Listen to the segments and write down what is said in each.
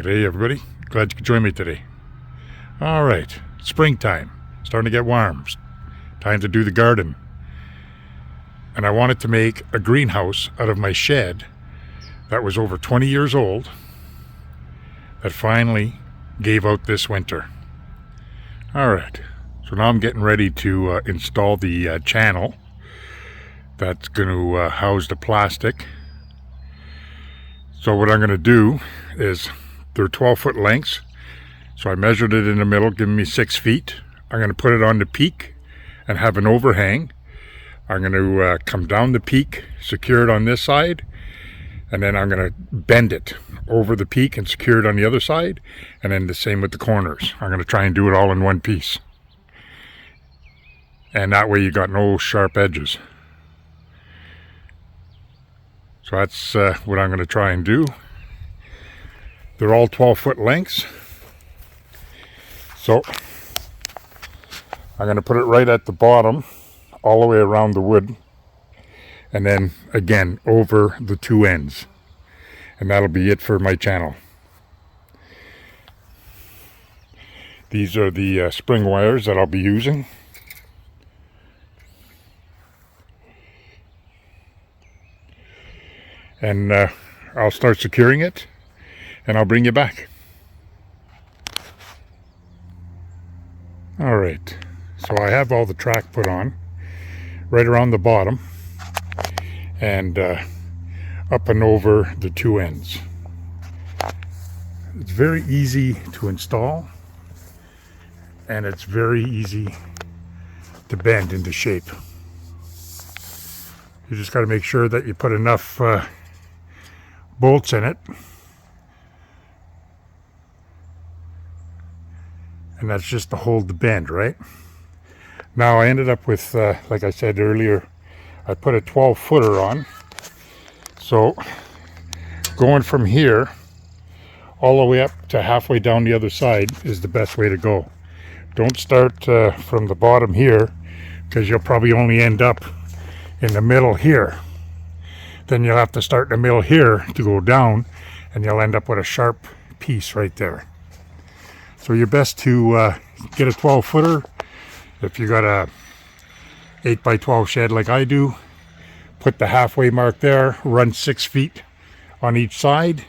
Good day, everybody. Glad you could join me today. All right, springtime, starting to get warm. Time to do the garden. And I wanted to make a greenhouse out of my shed that was over 20 years old that finally gave out this winter. All right, so now I'm getting ready to install the channel that's going to house the plastic. So what I'm going to do is, they're 12-foot lengths, so I measured it in the middle, giving me 6 feet. I'm going to put it on the peak and have an overhang. I'm going to come down the peak, secure it on this side, and then I'm going to bend it over the peak and secure it on the other side, and then the same with the corners. I'm going to try and do it all in one piece. And that way you got no sharp edges. So that's what I'm going to try and do. They're all 12-foot lengths. So I'm going to put it right at the bottom, all the way around the wood, and then again over the two ends. And that'll be it for my channel. These are the spring wires that I'll be using. And I'll start securing it, and I'll bring you back. All right, so I have all the track put on right around the bottom and up and over the two ends. It's very easy to install, and it's very easy to bend into shape. You just got to make sure that you put enough bolts in it, and that's just to hold the bend, right? Now I ended up with, like I said earlier, I put a 12-footer on. So going from here all the way up to halfway down the other side is the best way to go. Don't start from the bottom here, because you'll probably only end up in the middle here. Then you'll have to start in the middle here to go down, and you'll end up with a sharp piece right there. So you're best to get a 12-footer. If you got a 8x12 shed like I do, put the halfway mark there, run 6 feet on each side.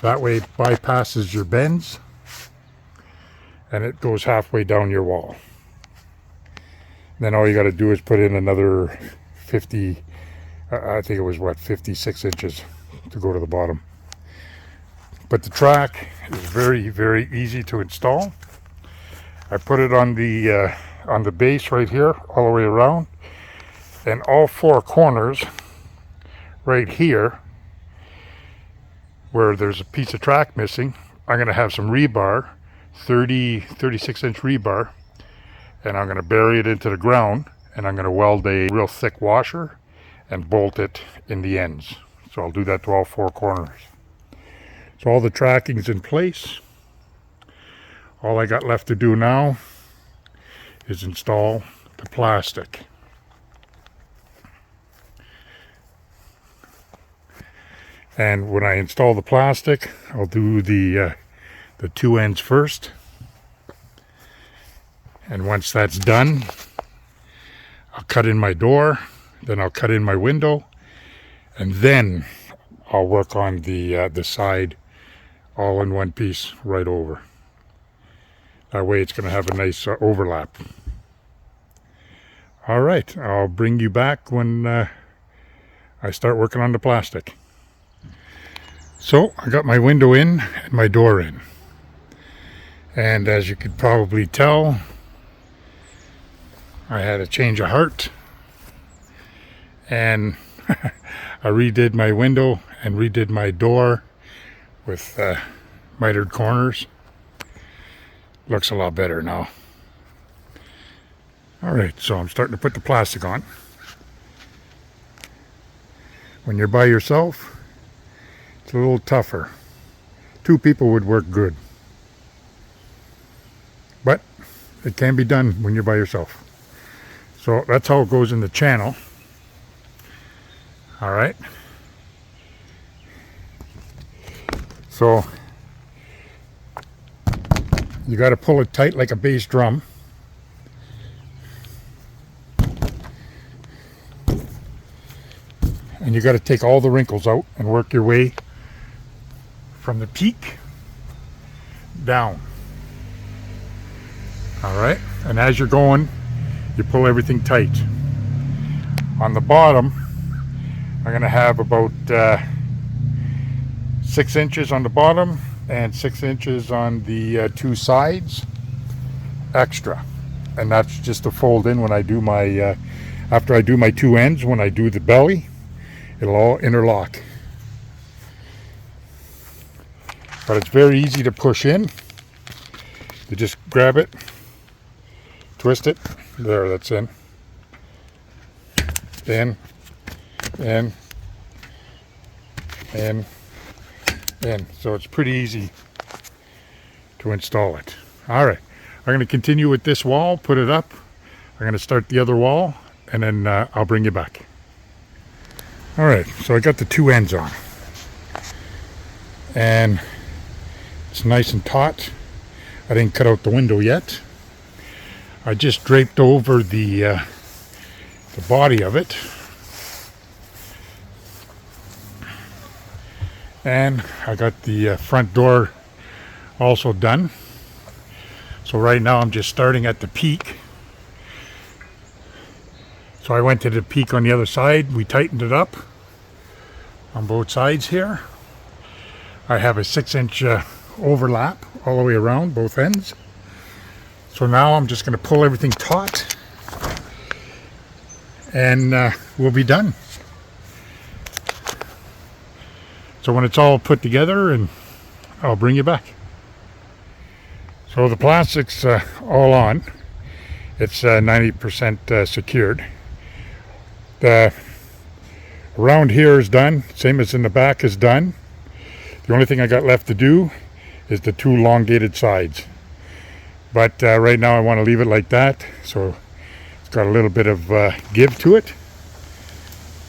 That way it bypasses your bends, and it goes halfway down your wall. Then all you got to do is put in another 50, I think it was 56 inches to go to the bottom. But the track is very, very easy to install. I put it on the base right here, all the way around, and all four corners right here, where there's a piece of track missing, I'm going to have some rebar, 36-inch rebar, and I'm going to bury it into the ground, and I'm going to weld a real thick washer and bolt it in the ends. So I'll do that to all four corners. So all the tracking's in place. All I got left to do now is install the plastic. And when I install the plastic, I'll do the two ends first. And once that's done, I'll cut in my door, then I'll cut in my window, and then I'll work on the side all in one piece right over. That way it's going to have a nice overlap. All right, I'll bring you back when I start working on the plastic. So I got my window in and my door in. And as you could probably tell, I had a change of heart. And I redid my window and redid my door with mitered corners. Looks a lot better now. Alright, so I'm starting to put the plastic on. When you're by yourself, it's a little tougher. 2 people would work good. But it can be done when you're by yourself. So that's how it goes in the channel. Alright. So You got to pull it tight like a bass drum. And you got to take all the wrinkles out and work your way from the peak down. All right, and as you're going, you pull everything tight. On the bottom, I'm gonna have about 6 inches on the bottom and 6 inches on the 2 sides extra, and that's just to fold in when I do my after I do my 2 ends. When I do the belly, it'll all interlock. But it's very easy to push in. You just grab it, twist it, there, that's in, in, in, in, in. So it's pretty easy to install it. All right, I'm going to continue with this wall, put it up. I'm going to start the other wall, and then I'll bring you back. All right, so I got the 2 ends on, and it's nice and taut. I didn't cut out the window yet. I just draped over the body of it, and I got the front door also done. So right now I'm just starting at the peak. So I went to the peak on the other side. We tightened it up on both sides here. I have a 6-inch overlap all the way around both ends. So now I'm just going to pull everything taut, and we'll be done. So when it's all put together, and I'll bring you back. So the plastic's all on. It's 90% secured. The around here is done, same as in the back is done. The only thing I got left to do is the 2 elongated sides. But right now I want to leave it like that, so it's got a little bit of give to it.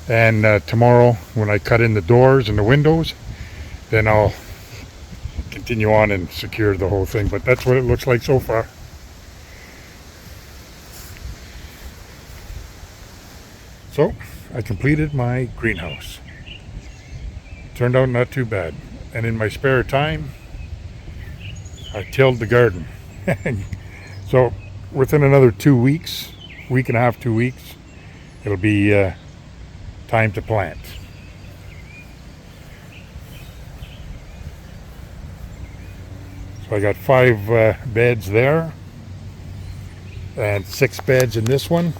And tomorrow when I cut in the doors and the windows, then I'll continue on and secure the whole thing. But that's what it looks like so far. So I completed my greenhouse. Turned out not too bad. And in my spare time, I tilled the garden. So within another 2 weeks, week and a half, 2 weeks, it'll be time to plant. So I got 5 beds there and 6 beds in this one.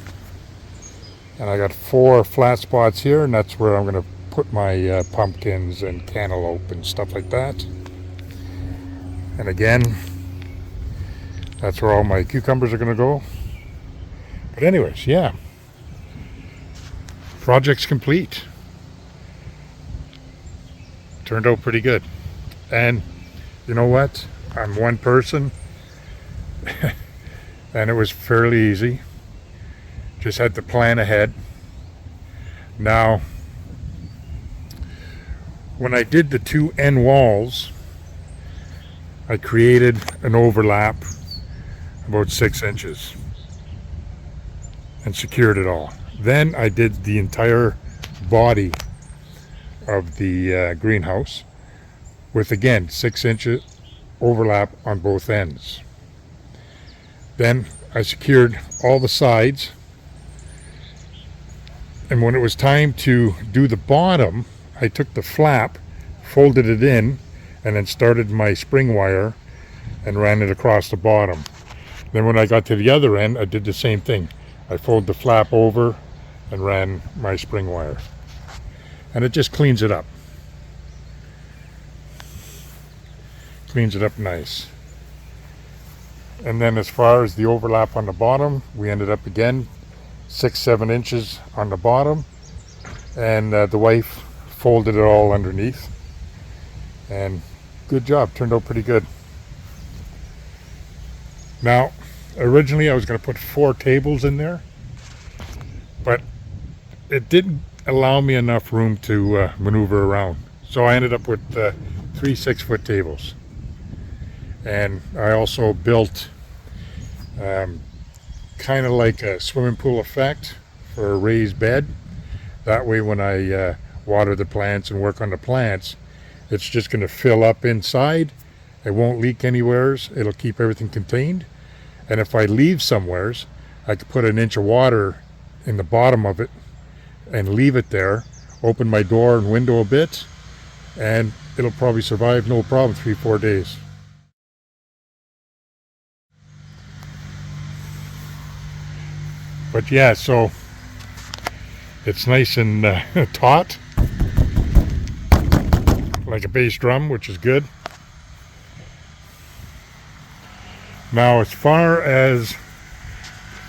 And I got 4 flat spots here, and that's where I'm going to put my pumpkins and cantaloupe and stuff like that. And again, that's where all my cucumbers are going to go. But anyways, yeah. Project's complete. Turned out pretty good. And you know what? I'm one person. And it was fairly easy. Just had to plan ahead. Now, when I did the 2 end walls, I created an overlap about 6 inches and secured it all. Then I did the entire body of the greenhouse with, again, 6 inches overlap on both ends. Then I secured all the sides, and when it was time to do the bottom, I took the flap, folded it in, and then started my spring wire and ran it across the bottom. Then when I got to the other end, I did the same thing. I folded the flap over and ran my spring wire. And it just cleans it up. Cleans it up nice. And then as far as the overlap on the bottom, we ended up again 6-7 inches on the bottom, and the wife folded it all underneath, and good job, turned out pretty good. Now originally I was going to put 4 tables in there, but it didn't allow me enough room to maneuver around, so I ended up with 3 6-foot tables. And I also built kind of like a swimming pool effect for a raised bed. That way when I water the plants and work on the plants, it's just going to fill up inside. It won't leak anywheres. It'll keep everything contained. And if I leave somewheres, I could put an inch of water in the bottom of it and leave it there, open my door and window a bit, and it'll probably survive no problem 3-4 days. But yeah, so it's nice and taut, like a bass drum, which is good. Now, as far as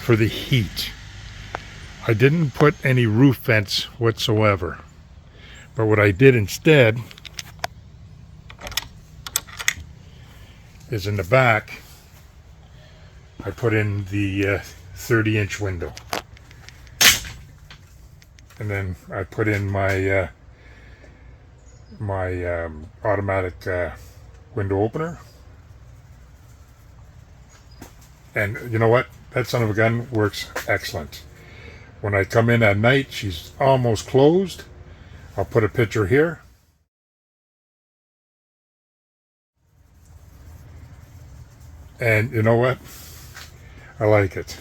for the heat, I didn't put any roof vents whatsoever. But what I did instead is in the back, I put in the 30-inch window. And then I put in my automatic window opener. And you know what? That son of a gun works excellent. When I come in at night, she's almost closed. I'll put a picture here. And you know what? I like it.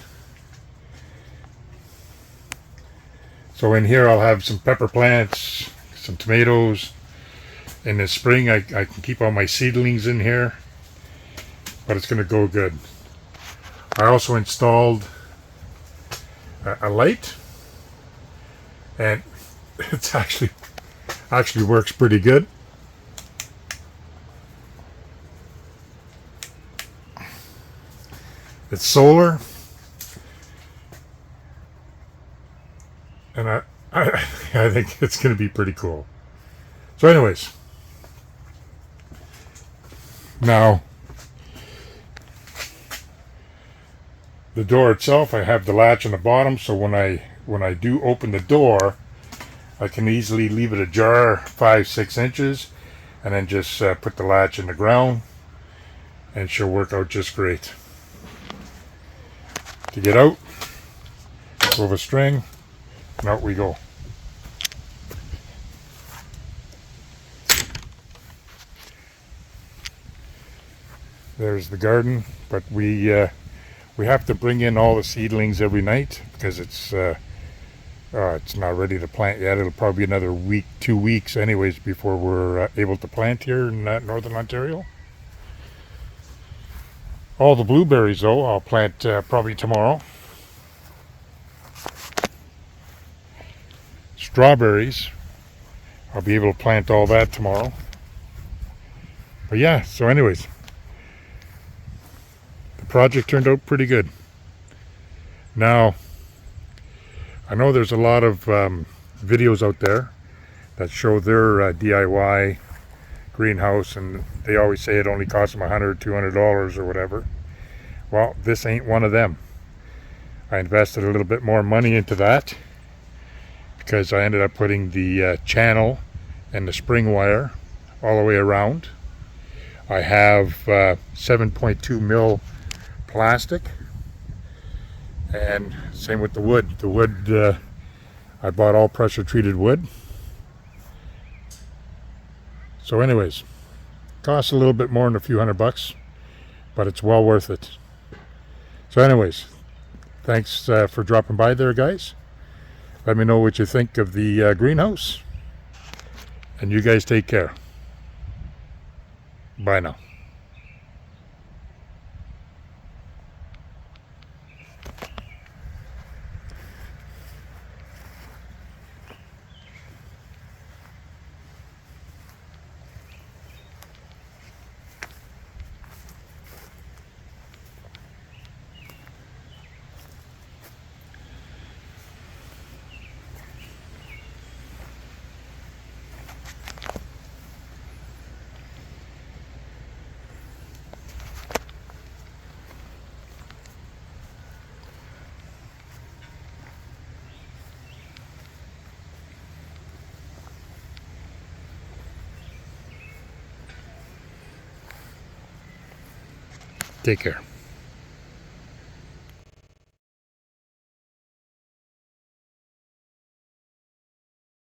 So in here I'll have some pepper plants, some tomatoes. In the spring I can keep all my seedlings in here. But it's going to go good. I also installed a light. And it's actually works pretty good. It's solar, and I think it's going to be pretty cool. So anyways, now the door itself, I have the latch on the bottom, so when I do open the door, I can easily leave it ajar 5-6 inches and then just put the latch in the ground, and she'll work out just great. To get out, pull the string, and out we go. There's the garden, but we have to bring in all the seedlings every night because it's not ready to plant yet. It'll probably be another week, 2 weeks anyways before we're able to plant here in northern Ontario. All the blueberries though, I'll plant probably tomorrow. Strawberries, I'll be able to plant all that tomorrow. But yeah, so anyways, the project turned out pretty good. Now, I know there's a lot of videos out there that show their DIY greenhouse, and they always say it only costs them $100, $200 or whatever. Well, this ain't one of them. I invested a little bit more money into that because I ended up putting the channel and the spring wire all the way around. I have 7.2 mil plastic, and same with the wood. The wood, I bought all pressure treated wood. So anyways, costs a little bit more than a few $100, but it's well worth it. So anyways, thanks for dropping by there, guys. Let me know what you think of the greenhouse, and you guys take care. Bye now. Take care.